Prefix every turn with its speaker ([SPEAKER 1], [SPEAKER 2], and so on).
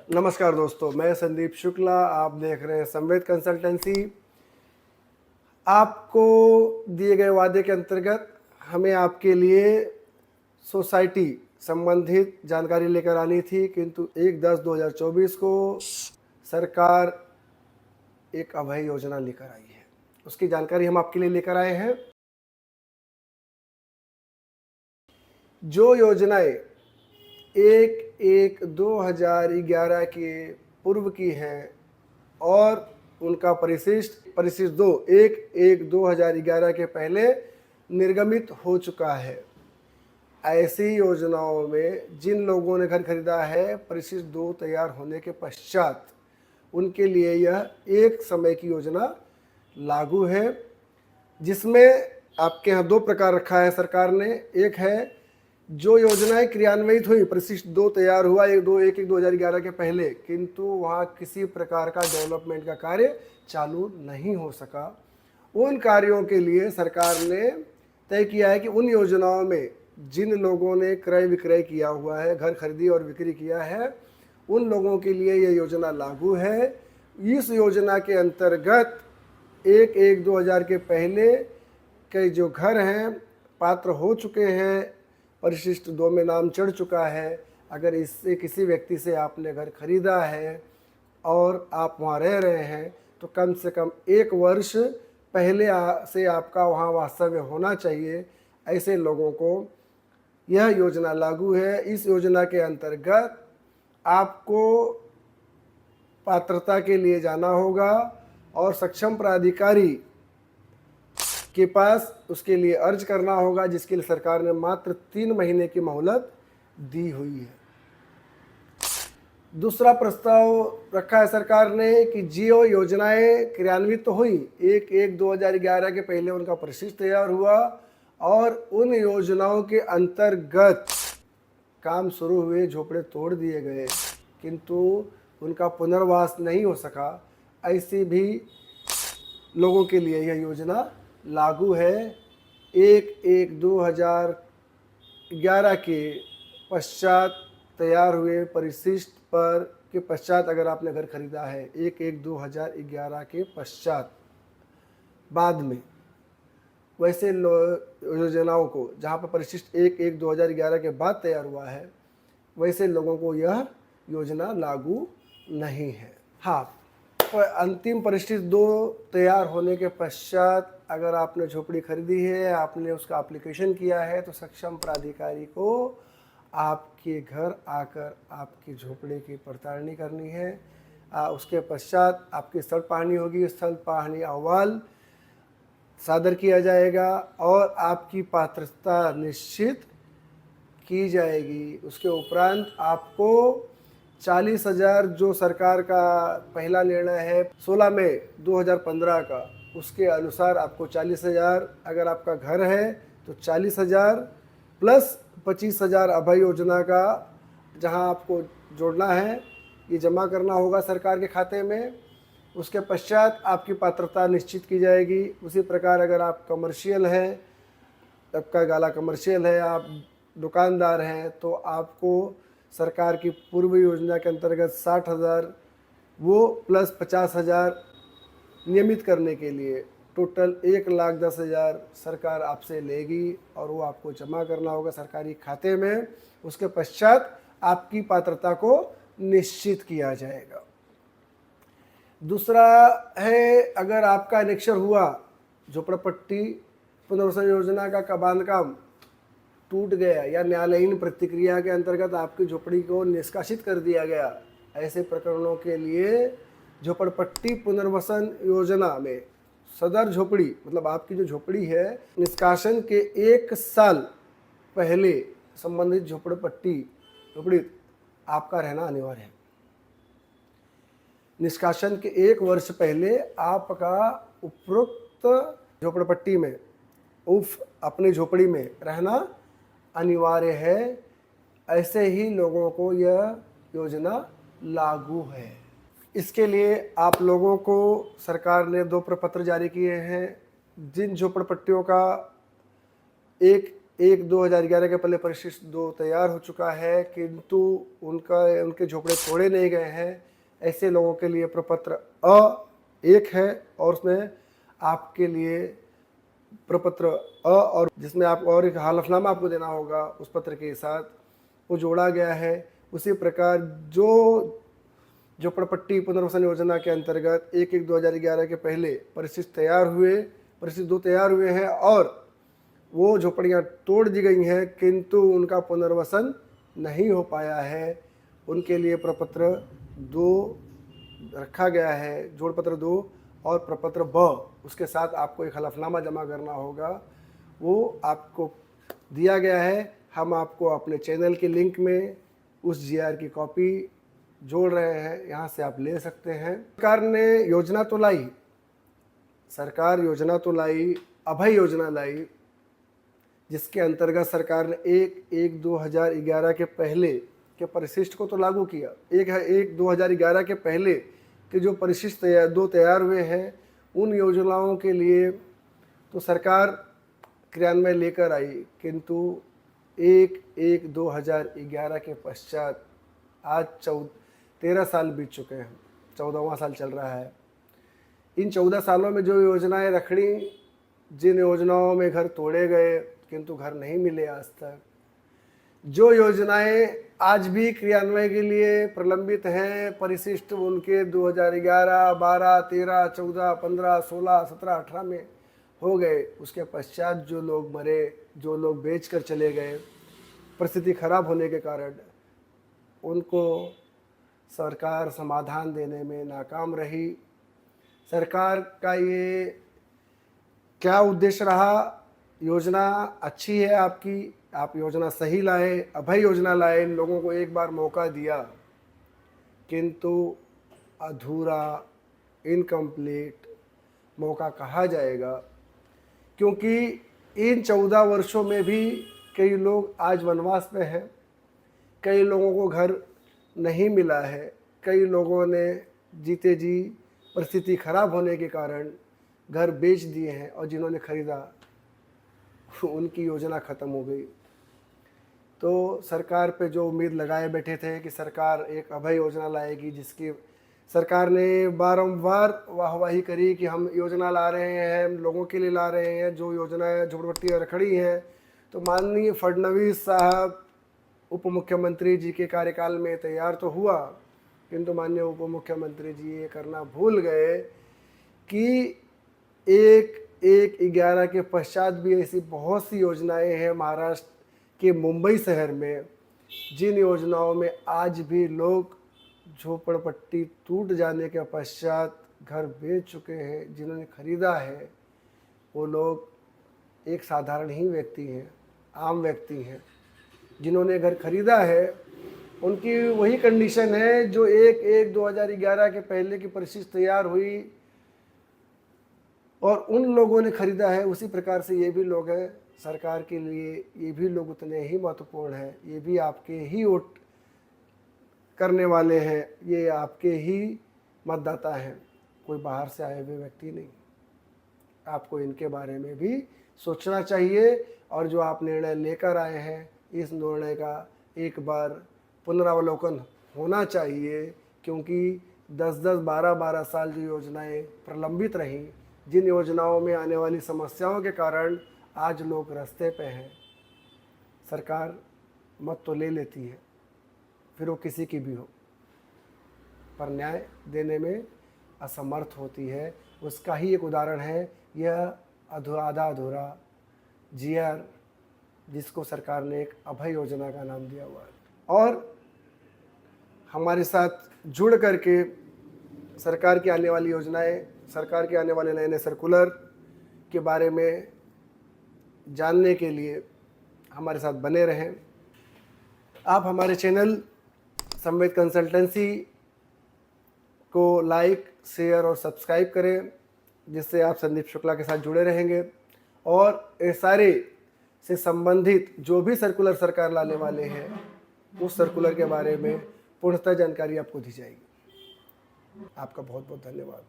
[SPEAKER 1] नमस्कार दोस्तों, मैं संदीप शुक्ला। आप देख रहे हैं संवेद कंसल्टेंसी। आपको दिए गए वादे के अंतर्गत हमें आपके लिए सोसाइटी संबंधित जानकारी लेकर आनी थी, किंतु 1/10/2024 को सरकार एक अभय योजना लेकर आई है। उसकी जानकारी हम आपके लिए लेकर आए हैं। जो योजनाएं 1/1/2011 के पूर्व की हैं और उनका परिशिष्ट 2 1/1/2011 के पहले निर्गमित हो चुका है, ऐसी योजनाओं में जिन लोगों ने घर खरीदा है परिशिष्ट 2 तैयार होने के पश्चात, उनके लिए यह एक समय की योजना लागू है, जिसमें आपके यहाँ 2 प्रकार रखा है सरकार ने। एक है जो योजनाएं क्रियान्वित हुई, परिशिष्ट 2 तैयार हुआ 1/1/2011 के पहले, किंतु वहाँ किसी प्रकार का डेवलपमेंट का कार्य चालू नहीं हो सका, उन कार्यों के लिए सरकार ने तय किया है कि उन योजनाओं में जिन लोगों ने क्रय विक्रय किया हुआ है, घर खरीदी और बिक्री किया है, उन लोगों के लिए यह योजना लागू है। इस योजना के अंतर्गत 1/1/2000 के पहले के जो घर हैं पात्र हो चुके हैं, परिशिष्ट 2 में नाम चढ़ चुका है, अगर इससे किसी व्यक्ति से आपने घर खरीदा है और आप वहाँ रह रहे हैं तो कम से कम 1 वर्ष पहले से आपका वहाँ वास्तव्य होना चाहिए। ऐसे लोगों को यह योजना लागू है। इस योजना के अंतर्गत आपको पात्रता के लिए जाना होगा और सक्षम प्राधिकारी के पास उसके लिए अर्ज करना होगा, जिसके लिए सरकार ने मात्र 3 महीने की मोहलत दी हुई है। दूसरा प्रस्ताव रखा है सरकार ने कि जो योजनाएं क्रियान्वित तो हुई 1/1/2011 के पहले, उनका परिशिष्ट तैयार हुआ और उन योजनाओं के अंतर्गत काम शुरू हुए, झोपड़े तोड़ दिए गए किंतु उनका पुनर्वास नहीं हो सका, ऐसी भी लोगों के लिए यह योजना लागू है। 1/1/2011 के पश्चात तैयार हुए परिशिष्ट पर के पश्चात अगर आपने घर खरीदा है 1/1/2011 के पश्चात बाद में, वैसे योजनाओं को जहाँ पर परिशिष्ट 1/1/2011 के बाद तैयार हुआ है, वैसे लोगों को यह योजना लागू नहीं है। हाँ, अंतिम परिशिष्ट 2 तैयार होने के पश्चात अगर आपने झोपड़ी खरीदी है, आपने उसका एप्लीकेशन किया है, तो सक्षम प्राधिकारी को आपके घर आकर आपकी झोपड़ी की पड़ताल करनी है। उसके पश्चात आपकी स्थल पाहनी होगी, स्थल पाहनी अहवाल सादर किया जाएगा और आपकी पात्रता निश्चित की जाएगी। उसके उपरांत आपको 40,000 जो सरकार का पहला निर्णय है 16 मई 2015 का, उसके अनुसार आपको 40,000, अगर आपका घर है तो 40,000 प्लस 25,000 अभय योजना का जहां आपको जोड़ना है, ये जमा करना होगा सरकार के खाते में। उसके पश्चात आपकी पात्रता निश्चित की जाएगी। उसी प्रकार अगर आप कमर्शियल हैं, आपका गाला कमर्शियल है, आप दुकानदार हैं, तो आपको सरकार की पूर्व योजना के अंतर्गत 60,000 वो प्लस 50,000 नियमित करने के लिए टोटल 1,10,000 सरकार आपसे लेगी और वो आपको जमा करना होगा सरकारी खाते में। उसके पश्चात आपकी पात्रता को निश्चित किया जाएगा। दूसरा है, अगर आपका एनेक्शर हुआ, झोपड़पट्टी पुनर्वसन योजना का बांधकाम टूट गया या न्यायालयीन प्रतिक्रिया के अंतर्गत आपकी झोपड़ी को निष्कासित कर दिया गया, ऐसे प्रकरणों के लिए झोपड़पट्टी पुनर्वसन योजना में सदर झोपड़ी, मतलब आपकी जो झोपड़ी है, निष्कासन के 1 साल पहले संबंधित झोपड़ी आपका रहना अनिवार्य है। निष्कासन के 1 वर्ष पहले आपका उपरोक्त झोपड़पट्टी में अपनी झोपड़ी में रहना अनिवार्य है। ऐसे ही लोगों को यह योजना लागू है। इसके लिए आप लोगों को सरकार ने 2 प्रपत्र जारी किए हैं। जिन झोपड़पट्टियों का 1 1/2/2011 के पहले परिशिष्ट 2 तैयार हो चुका है, किंतु उनके झोपड़े तोड़े नहीं गए हैं। ऐसे लोगों के लिए प्रपत्र A1 है और उसमें आपके लिए प्रपत्र और जिसमें आप और एक हलफनामा आपको देना होगा उस पत्र के साथ, वो जोड़ा गया है। उसी प्रकार जो झोपड़पट्टी पुनर्वसन योजना के अंतर्गत 1/1/2011 के पहले परिशिष्ट 2 तैयार हुए हैं और वो झोपड़ियाँ तोड़ दी गई हैं, किंतु उनका पुनर्वसन नहीं हो पाया है। उनके लिए प्रपत्र 2 रखा गया है, जोड़पत्र 2 और प्रपत्र ब, उसके साथ आपको एक हलफनामा जमा करना होगा, वो आपको दिया गया है। हम आपको अपने चैनल के लिंक में उस जीआर की कॉपी जोड़ रहे हैं, यहाँ से आप ले सकते हैं। सरकार योजना तो लाई, अभय योजना लाई, जिसके अंतर्गत सरकार ने 1/1/2011 के पहले के परिशिष्ट को तो लागू किया। 1/1/2011 के पहले के जो परिशिष्ट 2 तैयार हुए हैं, उन योजनाओं के लिए तो सरकार क्रियान्वयन लेकर आई, किंतु 1/1/2011 के पश्चात आज 13 साल बीत चुके हैं, 14वां साल चल रहा है। इन 14 सालों में जो योजनाएं रखड़ी, जिन योजनाओं में घर तोड़े गए किंतु घर नहीं मिले आज तक, जो योजनाएं आज भी क्रियान्वयन के लिए प्रलंबित हैं, परिशिष्ट उनके 2011, 12, 13, 14, 15, 16, 17, 18 में हो गए। उसके पश्चात जो लोग मरे, जो लोग बेचकर चले गए परिस्थिति खराब होने के कारण, उनको सरकार समाधान देने में नाकाम रही। सरकार का ये क्या उद्देश्य रहा? योजना अच्छी है आपकी, आप योजना सही लाए, अभय योजना लाए, लोगों को एक बार मौका दिया, किंतु अधूरा, इनकम्प्लीट मौका कहा जाएगा, क्योंकि इन 14 वर्षों में भी कई लोग आज वनवास में हैं, कई लोगों को घर नहीं मिला है, कई लोगों ने जीते जी परिस्थिति खराब होने के कारण घर बेच दिए हैं और जिन्होंने खरीदा उनकी योजना ख़त्म हो गई। तो सरकार पे जो उम्मीद लगाए बैठे थे कि सरकार एक अभय योजना लाएगी, जिसकी सरकार ने बारंबार वाहवाही करी कि हम योजना ला रहे हैं, लोगों के लिए ला रहे हैं, जो योजनाएं झोपड़पट्टी रखड़ी हैं। तो माननीय फडणवीस साहब उप मुख्यमंत्री जी के कार्यकाल में तैयार तो हुआ, किंतु माननीय उप मुख्यमंत्री जी ये करना भूल गए कि 1/1/11 के पश्चात भी ऐसी बहुत सी योजनाएं हैं महाराष्ट्र के मुंबई शहर में, जिन योजनाओं में आज भी लोग झोपड़पट्टी टूट जाने के पश्चात घर बेच चुके हैं। जिन्होंने खरीदा है वो लोग एक साधारण ही व्यक्ति हैं, आम व्यक्ति हैं। जिन्होंने घर खरीदा है उनकी वही कंडीशन है जो 1/1/2011 के पहले की परिशिष्ट तैयार हुई और उन लोगों ने खरीदा है, उसी प्रकार से ये भी लोग हैं। सरकार के लिए ये भी लोग उतने ही महत्वपूर्ण हैं, ये भी आपके ही वोट करने वाले हैं, ये आपके ही मतदाता हैं, कोई बाहर से आए हुए व्यक्ति नहीं। आपको इनके बारे में भी सोचना चाहिए और जो आप निर्णय लेकर आए हैं, इस निर्णय का एक बार पुनरावलोकन होना चाहिए, क्योंकि 10-10, 12-12 साल जो योजनाएं प्रलंबित रहीं, जिन योजनाओं में आने वाली समस्याओं के कारण आज लोग रास्ते पे हैं। सरकार मत तो ले लेती है, फिर वो किसी की भी हो, पर न्याय देने में असमर्थ होती है। उसका ही एक उदाहरण है यह आधा अधूरा जीआर, जिसको सरकार ने एक अभय योजना का नाम दिया हुआ है। और हमारे साथ जुड़ करके सरकार की आने वाली योजनाएं, सरकार के आने वाले नए नए सर्कुलर के बारे में जानने के लिए हमारे साथ बने रहें। आप हमारे चैनल संवेद कंसल्टेंसी को लाइक, शेयर और सब्सक्राइब करें, जिससे आप संदीप शुक्ला के साथ जुड़े रहेंगे और एसआरए से संबंधित जो भी सर्कुलर सरकार लाने वाले हैं उस सर्कुलर के बारे में पूर्णतः जानकारी आपको दी जाएगी। आपका बहुत बहुत धन्यवाद।